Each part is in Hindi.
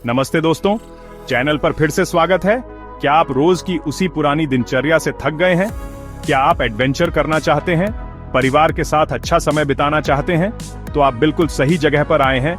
नमस्ते दोस्तों, चैनल पर फिर से स्वागत है। क्या आप रोज की उसी पुरानी दिनचर्या से थक गए हैं? क्या आप एडवेंचर करना चाहते हैं, परिवार के साथ अच्छा समय बिताना चाहते हैं? तो आप बिल्कुल सही जगह पर आए हैं।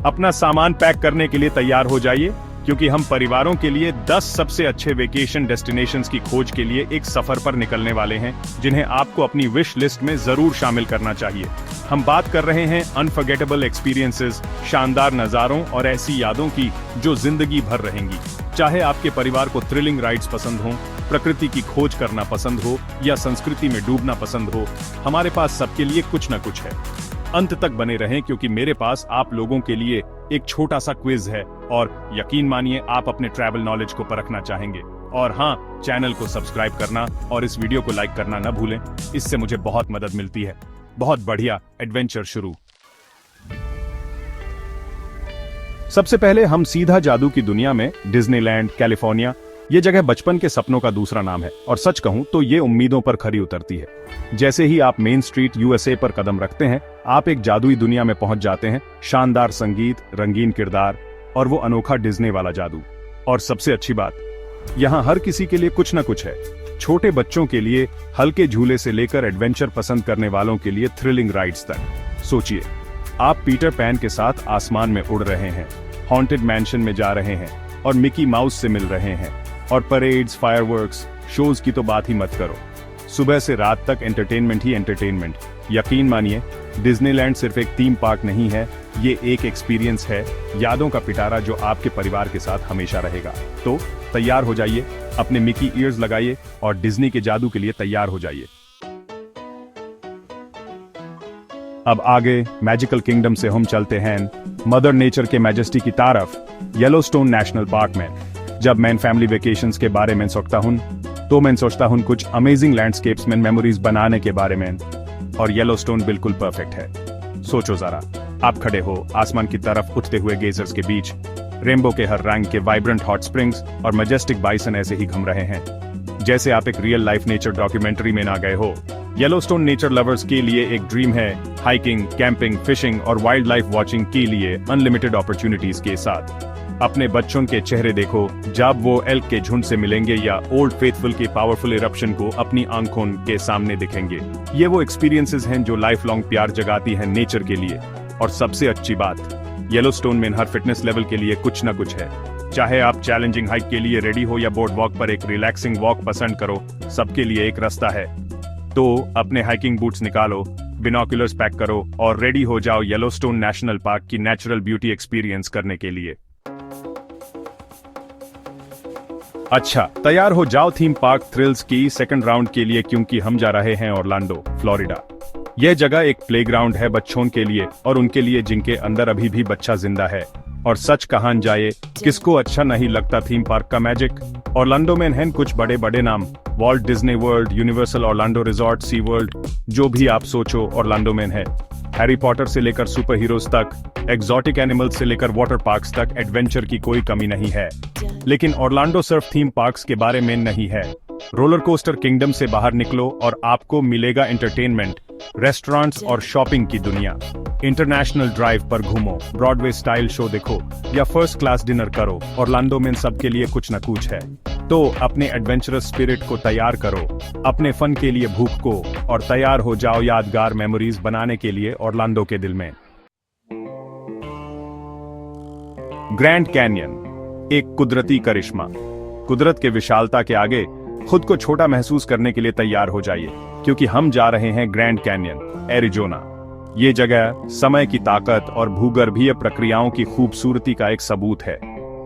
अपना सामान पैक करने के लिए तैयार हो जाइए, क्योंकि हम परिवारों के लिए 10 सबसे अच्छे वेकेशन डेस्टिनेशंस की खोज के लिए एक सफर पर निकलने वाले हैं, जिन्हें आपको अपनी विश लिस्ट में जरूर शामिल करना चाहिए। हम बात कर रहे हैं अनफॉरगेटेबल एक्सपीरियंसेस, शानदार नजारों और ऐसी यादों की जो जिंदगी भर रहेंगी। चाहे आपके परिवार को थ्रिलिंग राइड्स पसंद हो, प्रकृति की खोज करना पसंद हो या संस्कृति में डूबना पसंद हो, हमारे पास सबके लिए कुछ न कुछ है। अंत तक बने रहें, क्योंकि मेरे पास आप लोगों के लिए एक छोटा सा क्विज है और यकीन मानिए आप अपने ट्रैवल नॉलेज को परखना चाहेंगे। और हाँ, चैनल को सब्सक्राइब करना और इस वीडियो को लाइक करना न भूलें, इससे मुझे बहुत मदद मिलती है। बहुत बढ़िया, एडवेंचर शुरू। सबसे पहले हम सीधा जादू की दुनिया में डिज्नीलैंड, कैलिफोर्निया। ये जगह बचपन के सपनों का दूसरा नाम है और सच कहूं तो ये उम्मीदों पर खरी उतरती है। जैसे ही आप मेन स्ट्रीट यूएसए पर कदम रखते हैं, आप एक जादुई दुनिया में पहुंच जाते हैं। शानदार संगीत, रंगीन किरदार और वो अनोखा डिज्नी वाला जादू। और सबसे अच्छी बात, यहाँ हर किसी के लिए कुछ न कुछ है। छोटे बच्चों के लिए हल्के झूले से लेकर एडवेंचर पसंद करने वालों के लिए थ्रिलिंग राइड्स तक। सोचिए, आप पीटर पैन के साथ आसमान में उड़ रहे हैं, हॉन्टेड मैंशन में जा रहे हैं और मिकी माउस से मिल रहे हैं। और परेड्स, फायरवर्क्स, शोज की तो बात ही मत करो। सुबह से रात तक एंटरटेनमेंट ही एंटरटेनमेंट। यकीन मानिए, डिज्नीलैंड सिर्फ एक थीम पार्क नहीं है, ये एक एक्सपीरियंस है, यादों का पिटारा जो आपके परिवार के साथ हमेशा रहेगा। तो तैयार हो जाइए, अपने मिकी ईयर्स लगाइए और डिज्नी के जादू के लिए तैयार हो जाइए। अब आगे मैजिकल किंगडम से हम चलते हैं मदर नेचर के मैजेस्टी की तरफ, येलोस्टोन नेशनल पार्क में। जब मैं फैमिली वेकेशंस के बारे में सोचता हूँ तो मैं सोचता हूँ कुछ अमेजिंग लैंडस्केप्स में मेमोरीज बनाने के बारे में, और येलोस्टोन बिल्कुल परफेक्ट है। सोचो जरा, आप खड़े हो आसमान की तरफ उठते हुए गेजर्स के बीच, रेनबो के हर रंग के वाइब्रेंट हॉट स्प्रिंग्स और मैजेस्टिक बाइसन ऐसे ही घूम रहे हैं जैसे आप एक रियल लाइफ नेचर डॉक्यूमेंट्री में ना गए हो। येलोस्टोन नेचर लवर्स के लिए एक ड्रीम है, हाइकिंग, कैंपिंग, फिशिंग और वाइल्ड लाइफ वॉचिंग के लिए अनलिमिटेड अपॉर्चुनिटीज के साथ। अपने बच्चों के चेहरे देखो जब वो एल्क के झुंड से मिलेंगे या ओल्ड फेथफुल के पावरफुल इरप्शन को अपनी आंखों के सामने दिखेंगे। ये वो एक्सपीरियंसेस हैं जो लाइफ लॉन्ग प्यार जगाती हैं नेचर के लिए। और सबसे अच्छी बात, येलोस्टोन में हर फिटनेस लेवल के लिए कुछ न कुछ है। चाहे आप चैलेंजिंग हाइक के लिए रेडी हो या बोर्ड वॉक पर एक रिलैक्सिंग वॉक पसंद करो, सबके लिए एक रास्ता है। तो अपने हाइकिंग बूट्स निकालो, बिनोकुलर्स पैक करो और रेडी हो जाओ येलोस्टोन नेशनल पार्क की नेचुरल ब्यूटी एक्सपीरियंस करने के लिए। अच्छा, तैयार हो जाओ थीम पार्क थ्रिल्स की सेकंड राउंड के लिए, क्योंकि हम जा रहे हैं ऑरलैंडो, फ्लोरिडा। यह जगह एक प्लेग्राउंड है बच्चों के लिए और उनके लिए जिनके अंदर अभी भी बच्चा जिंदा है। और सच कहा जाए, किसको अच्छा नहीं लगता थीम पार्क का मैजिक। ऑरलैंडो में हैं कुछ बड़े बड़े नाम, Walt Disney World, Universal Orlando Resort, SeaWorld, जो भी आप सोचो ऑरलैंडो में है। हैरी पॉटर से लेकर सुपर हीरोज तक, एग्जॉटिक एनिमल्स से लेकर वाटर पार्क्स तक, एडवेंचर की कोई कमी नहीं है। लेकिन ऑरलैंडो सिर्फ थीम पार्क्स के बारे में नहीं है। रोलर कोस्टर किंगडम से बाहर निकलो और आपको मिलेगा एंटरटेनमेंट, रेस्टोरेंट्स और शॉपिंग की दुनिया। इंटरनेशनल ड्राइव पर घूमो, ब्रॉडवे स्टाइल शो देखो या फर्स्ट क्लास डिनर करो, ऑरलैंडो में सबके लिए कुछ न कुछ है। तो अपने एडवेंचरस स्पिरिट को तैयार करो, अपने फन के लिए भूख को, और तैयार हो जाओ यादगार मेमोरीज बनाने के लिए ऑरलैंडो के दिल में। ग्रैंड कैन्यन, एक कुदरती करिश्मा। कुदरत के विशालता के आगे खुद को छोटा महसूस करने के लिए तैयार हो जाइए, क्योंकि हम जा रहे हैं ग्रैंड कैन्यन, एरिजोना। ये जगह समय की ताकत और भूगर्भीय प्रक्रियाओं की खूबसूरती का एक सबूत है।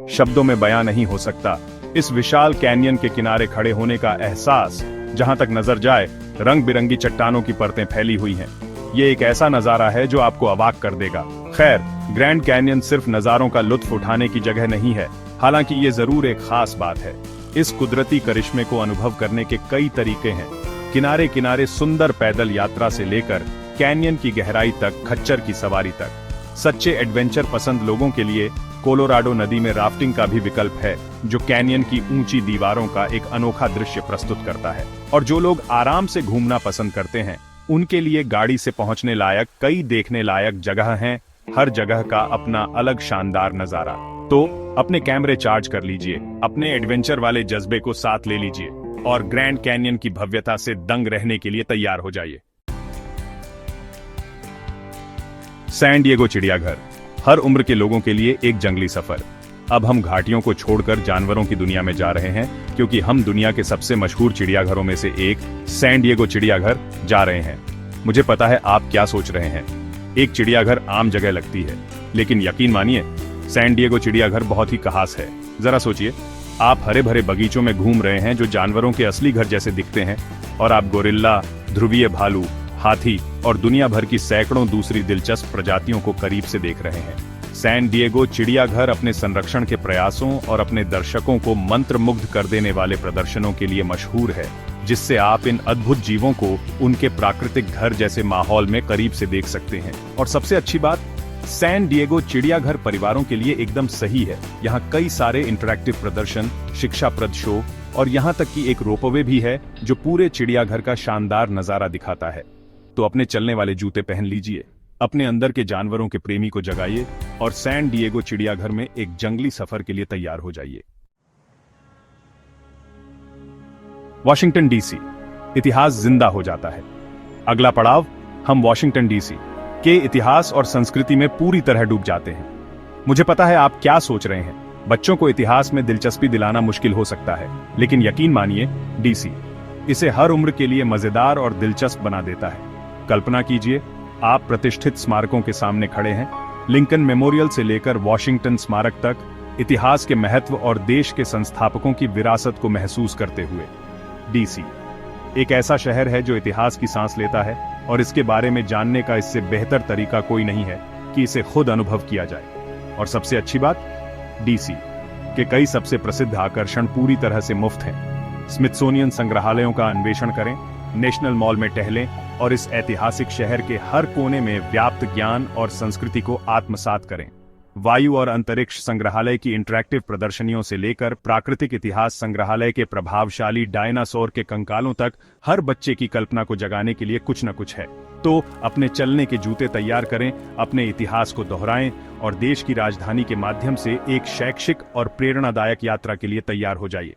शब्दों में बयां नहीं हो सकता इस विशाल कैन्यन के किनारे खड़े होने का एहसास। जहां तक नजर जाए, रंग बिरंगी चट्टानों की परतें फैली हुई हैं। ये एक ऐसा नजारा है जो आपको अवाक कर देगा। खैर, ग्रैंड कैन्यन सिर्फ नजारों का लुत्फ उठाने की जगह नहीं है, हालांकि ये जरूर एक खास बात है। इस कुदरती करिश्मे को अनुभव करने के कई तरीके हैं। किनारे किनारे सुंदर पैदल यात्रा से लेकर कैन्यन की गहराई तक, खच्चर की सवारी तक। सच्चे एडवेंचर पसंद लोगों के लिए कोलोराडो नदी में राफ्टिंग का भी विकल्प है, जो कैन्यन की ऊंची दीवारों का एक अनोखा दृश्य प्रस्तुत करता है। और जो लोग आराम से घूमना पसंद करते हैं, उनके लिए गाड़ी से पहुंचने लायक कई देखने लायक जगह हैं। हर जगह का अपना अलग शानदार नजारा। तो अपने कैमरे चार्ज कर लीजिए, अपने एडवेंचर वाले जज्बे को साथ ले लीजिए और ग्रैंड कैनियन की भव्यता से दंग रहने के लिए तैयार हो जाइए। सैन डिएगो चिड़ियाघर, हर उम्र के लोगों के लिए एक जंगली सफर। अब हम घाटियों को छोड़कर जानवरों की दुनिया में जा रहे हैं, क्योंकि हम दुनिया के सबसे मशहूर चिड़ियाघरों में से एक सैन डिएगो चिड़ियाघर जा रहे हैं। मुझे पता है आप क्या सोच रहे हैं, एक चिड़ियाघर आम जगह लगती है, लेकिन यकीन मानिए सैन डिएगो चिड़ियाघर बहुत ही खास है। जरा सोचिए, आप हरे भरे बगीचों में घूम रहे हैं जो जानवरों के असली घर जैसे दिखते हैं, और आप गोरिल्ला, ध्रुवीय भालू, हाथी और दुनिया भर की सैकड़ों दूसरी दिलचस्प प्रजातियों को करीब से देख रहे हैं। सैन डिएगो चिड़ियाघर अपने संरक्षण के प्रयासों और अपने दर्शकों को मंत्रमुग्ध कर देने वाले प्रदर्शनों के लिए मशहूर है, जिससे आप इन अद्भुत जीवों को उनके प्राकृतिक घर जैसे माहौल में करीब से देख सकते हैं। और सबसे अच्छी बात, सैन डिएगो चिड़ियाघर परिवारों के लिए एकदम सही है। यहाँ कई सारे इंटरैक्टिव प्रदर्शन, शिक्षाप्रद शो और यहाँ तक कि एक रोपवे भी है जो पूरे चिड़ियाघर का शानदार नजारा दिखाता है। तो अपने चलने वाले जूते पहन लीजिए, अपने अंदर के जानवरों के प्रेमी को जगाइए और सैन डिएगो चिड़ियाघर में एक जंगली सफर के लिए तैयार हो जाइए। वॉशिंगटन डीसी, इतिहास जिंदा हो जाता है। अगला पड़ाव, हम वॉशिंगटन डीसी के इतिहास और संस्कृति में पूरी तरह डूब जाते हैं। मुझे पता है आप क्या सोच रहे हैं, बच्चों को इतिहास में दिलचस्पी दिलाना मुश्किल हो सकता है, लेकिन यकीन मानिए डीसी इसे हर उम्र के लिए मजेदार और दिलचस्प बना देता है। कल्पना कीजिए, आप प्रतिष्ठित स्मारकों के सामने खड़े हैं, लिंकन मेमोरियल से लेकर वॉशिंगटन स्मारक तक, इतिहास के महत्व और देश के संस्थापकों की विरासत को महसूस करते हुए। डीसी एक ऐसा शहर है जो इतिहास की सांस लेता है, और इसके बारे में जानने का इससे बेहतर तरीका कोई नहीं है कि इसे खुद अनुभव किया जाए। और सबसे अच्छी बात, डीसी के कई सबसे प्रसिद्ध आकर्षण पूरी तरह से मुफ्त हैं। स्मिथसोनियन संग्रहालयों का अन्वेषण करें, नेशनल मॉल में टहलें और इस ऐतिहासिक शहर के हर कोने में व्याप्त ज्ञान और संस्कृति को आत्मसात करें। वायु और अंतरिक्ष संग्रहालय की इंटरैक्टिव प्रदर्शनियों से लेकर प्राकृतिक इतिहास संग्रहालय के प्रभावशाली डायनासोर के कंकालों तक, हर बच्चे की कल्पना को जगाने के लिए कुछ न कुछ है। तो अपने चलने के जूते तैयार करें, अपने इतिहास को दोहराएं और देश की राजधानी के माध्यम से एक शैक्षिक और प्रेरणादायक यात्रा के लिए तैयार हो जाइए।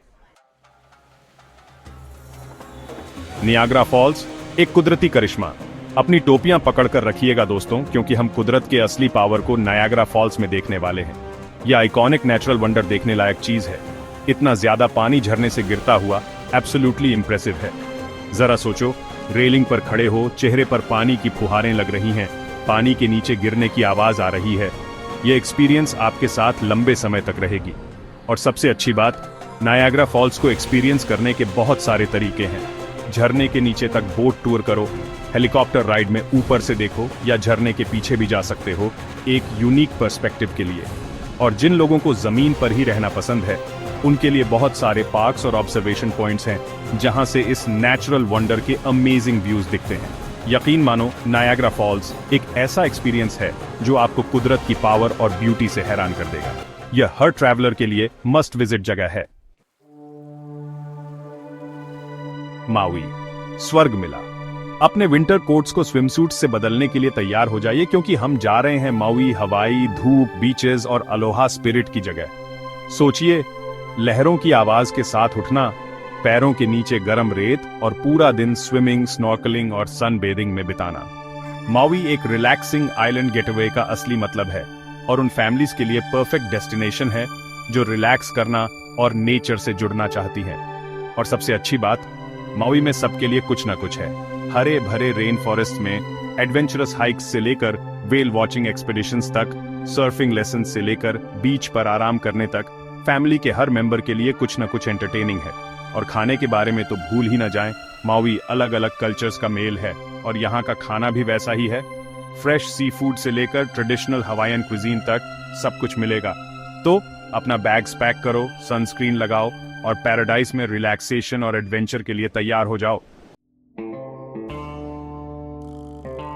नियाग्रा फॉल्स, एक कुदरती करिश्मा। अपनी टोपियां पकड़कर रखिएगा दोस्तों, क्योंकि हम कुदरत के असली पावर को नायाग्रा फॉल्स में देखने वाले हैं। यह आइकॉनिक नेचुरल वंडर देखने लायक चीज है। इतना ज्यादा पानी झरने से गिरता हुआ एब्सोल्युटली इंप्रेसिव है। जरा सोचो, रेलिंग पर खड़े हो, चेहरे पर पानी की फुहारें लग रही हैं, पानी के नीचे गिरने की आवाज आ रही है। यह एक्सपीरियंस आपके साथ लंबे समय तक रहेगी। और सबसे अच्छी बात, नायाग्रा फॉल्स को एक्सपीरियंस करने के बहुत सारे तरीके हैं। झरने के नीचे तक बोट टूर करो, हेलीकॉप्टर राइड में ऊपर से देखो, या झरने के पीछे भी जा सकते हो, एक यूनिक पर्सपेक्टिव के लिए। और जिन लोगों को जमीन पर ही रहना पसंद है, उनके लिए बहुत सारे पार्क्स और ऑब्जर्वेशन पॉइंट्स हैं, जहां से इस नेचुरल वंडर के अमेजिंग व्यूज दिखते हैं। यकीन मानो, नायाग्रा फॉल्स एक ऐसा एक्सपीरियंस है जो आपको कुदरत की पावर और ब्यूटी से हैरान कर देगा। यह हर ट्रैवलर के लिए मस्ट विजिट जगह है। माउई, स्वर्ग मिला। अपने विंटर कोट्स को स्विमसूट से बदलने के लिए तैयार हो जाइए, क्योंकि हम जा रहे हैं माउई, हवाई, धूप, बीचेस और अलोहा स्पिरिट की जगह। सोचिए, लहरों की आवाज के साथ उठना, पैरों के नीचे गर्म रेत और पूरा दिन स्विमिंग, स्नॉर्कलिंग और सन बेदिंग में बिताना। माउई एक रिलैक्सिंग आइलैंड गेटवे का असली मतलब है, और उन फैमिलीज के लिए परफेक्ट डेस्टिनेशन है जो रिलैक्स करना और नेचर से जुड़ना चाहती हैं। और सबसे अच्छी बात, माउई में सबके लिए कुछ न कुछ है। हरे भरे रेन फॉरेस्ट में एडवेंचरस हाइक्स से लेकर वेल वॉचिंग एक्सपीडिशंस तक, सर्फिंग लेसन से लेकर बीच पर आराम करने तक, फैमिली के हर मेंबर के लिए कुछ न कुछ एंटरटेनिंग है। और खाने के बारे में तो भूल ही न जाएं, माउई अलग अलग कल्चर्स का मेल है, और यहाँ का खाना भी वैसा ही है। फ्रेश सी फूड से लेकर ट्रेडिशनल हवाईयन क्विजीन तक सब कुछ मिलेगा। तो अपना बैग्स पैक करो, सनस्क्रीन लगाओ और पैराडाइज में रिलैक्सेशन और एडवेंचर के लिए तैयार हो जाओ।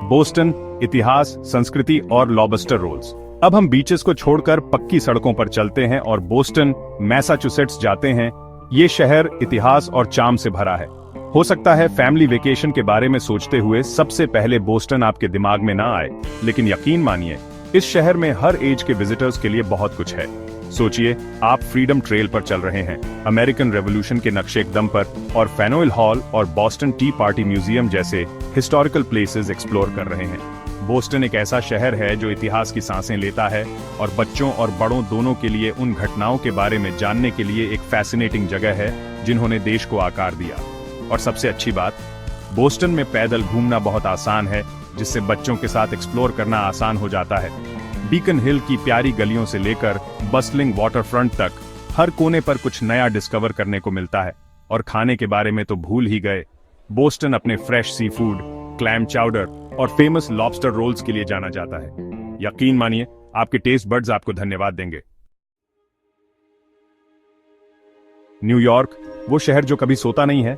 बोस्टन, इतिहास, संस्कृति और लॉबस्टर रोल्स। अब हम बीचेस को छोड़कर पक्की सड़कों पर चलते हैं और बोस्टन, मैसाचुसेट्स जाते हैं। ये शहर इतिहास और चार्म से भरा है। हो सकता है फैमिली वेकेशन के बारे में सोचते हुए सबसे पहले बोस्टन आपके दिमाग में ना आए, लेकिन यकीन मानिए, इस शहर में हर एज के विजिटर्स के लिए बहुत कुछ है। सोचिए, आप फ्रीडम ट्रेल पर चल रहे हैं, अमेरिकन रेवोल्यूशन के नक्शे कदम पर, और फैनोइल हॉल और बॉस्टन टी पार्टी म्यूजियम जैसे हिस्टोरिकल प्लेसेस एक्सप्लोर कर रहे हैं। बोस्टन एक ऐसा शहर है जो इतिहास की सांसें लेता है और बच्चों और बड़ों दोनों के लिए उन घटनाओं के बारे में जानने के लिए एक फैसिनेटिंग जगह है जिन्होंने देश को आकार दिया। और सबसे अच्छी बात, बोस्टन में पैदल घूमना बहुत आसान है, जिससे बच्चों के साथ एक्सप्लोर करना आसान हो जाता है। बीकन हिल की प्यारी गलियों से लेकर बस्लिंग वाटरफ्रंट तक हर कोने पर कुछ नया डिस्कवर करने को मिलता है। और खाने के बारे में तो भूल ही गए, बोस्टन अपने fresh sea food, clam chowder और फेमस लॉबस्टर रोल्स के लिए जाना जाता है। यकीन मानिए, आपके टेस्ट बड्स आपको धन्यवाद देंगे। न्यूयॉर्क, वो शहर जो कभी सोता नहीं है।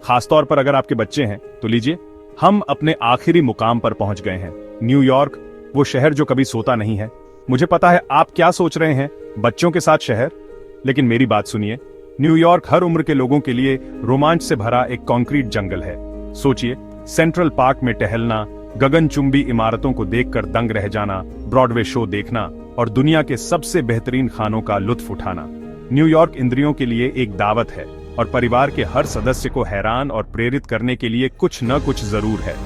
खासतौर पर अगर आपके बच्चे हैं तो लीजिए, हम अपने आखिरी मुकाम पर पहुंच गए हैं। न्यूयॉर्क, वो शहर जो कभी सोता नहीं है। मुझे पता है आप क्या सोच रहे हैं, बच्चों के साथ शहर। लेकिन मेरी बात सुनिए, न्यूयॉर्क हर उम्र के लोगों के लिए रोमांच से भरा एक कंक्रीट जंगल है। सोचिए, सेंट्रल पार्क में टहलना, गगनचुंबी इमारतों को देखकर दंग रह जाना, ब्रॉडवे शो देखना और दुनिया के सबसे बेहतरीन खानों का लुत्फ उठाना। न्यूयॉर्क इंद्रियों के लिए एक दावत है और परिवार के हर सदस्य को हैरान और प्रेरित करने के लिए कुछ न कुछ जरूर है।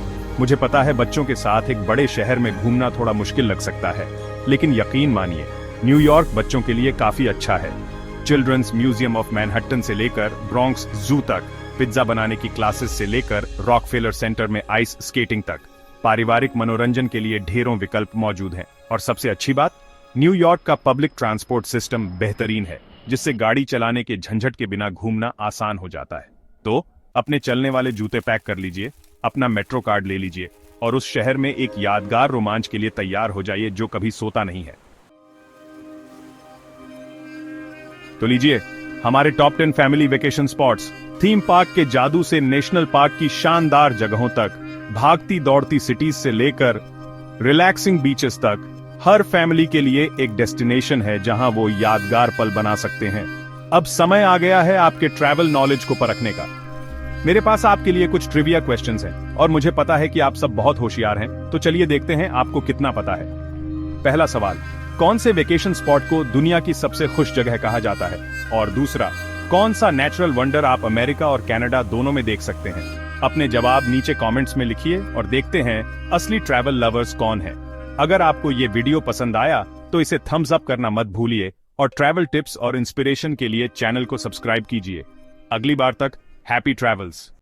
मुझे पता है बच्चों के साथ एक बड़े शहर में घूमना थोड़ा मुश्किल लग सकता है, लेकिन यकीन मानिए, न्यूयॉर्क बच्चों के लिए काफी अच्छा है। चिल्ड्रंस म्यूजियम ऑफ मैनहट्टन से लेकर ब्रॉन्क्स जू तक, पिज्जा बनाने की क्लासेस से लेकर रॉकफेलर सेंटर में आइस स्केटिंग तक, पारिवारिक मनोरंजन के लिए ढेरों विकल्प मौजूद हैं। और सबसे अच्छी बात, न्यूयॉर्क का पब्लिक ट्रांसपोर्ट सिस्टम बेहतरीन है, जिससे गाड़ी चलाने के झंझट के बिना घूमना आसान हो जाता है। तो अपने चलने वाले जूते पैक कर लीजिए, अपना मेट्रो कार्ड ले लीजिए और उस शहर में एक यादगार रोमांच के लिए तैयार हो जाइए जो कभी सोता नहीं है। तो लीजिए, हमारे top 10 family vacation spots, theme park के जादू से नेशनल पार्क की शानदार जगहों तक, भागती दौड़ती सिटीज से लेकर रिलैक्सिंग बीचेस तक, हर फैमिली के लिए एक डेस्टिनेशन है जहां वो यादगार पल बना सकते हैं। अब समय आ गया है आपके ट्रैवल नॉलेज को परखने का। मेरे पास आपके लिए कुछ ट्रिविया क्वेश्चंस हैं और मुझे पता है कि आप सब बहुत होशियार हैं, तो चलिए देखते हैं आपको कितना पता है। पहला सवाल, कौन से वेकेशन स्पॉट को दुनिया की सबसे खुश जगह कहा जाता है? और दूसरा, कौन सा नेचुरल वंडर आप अमेरिका और कनाडा दोनों में देख सकते हैं? अपने जवाब नीचे कमेंट्स में लिखिए और देखते हैं असली ट्रैवल लवर्स कौन है। अगर आपको ये वीडियो पसंद आया तो इसे थम्स अप करना मत भूलिए और ट्रैवल टिप्स और इंस्पिरेशन के लिए चैनल को सब्सक्राइब कीजिए। अगली बार तक हैप्पी ट्रैवल्स।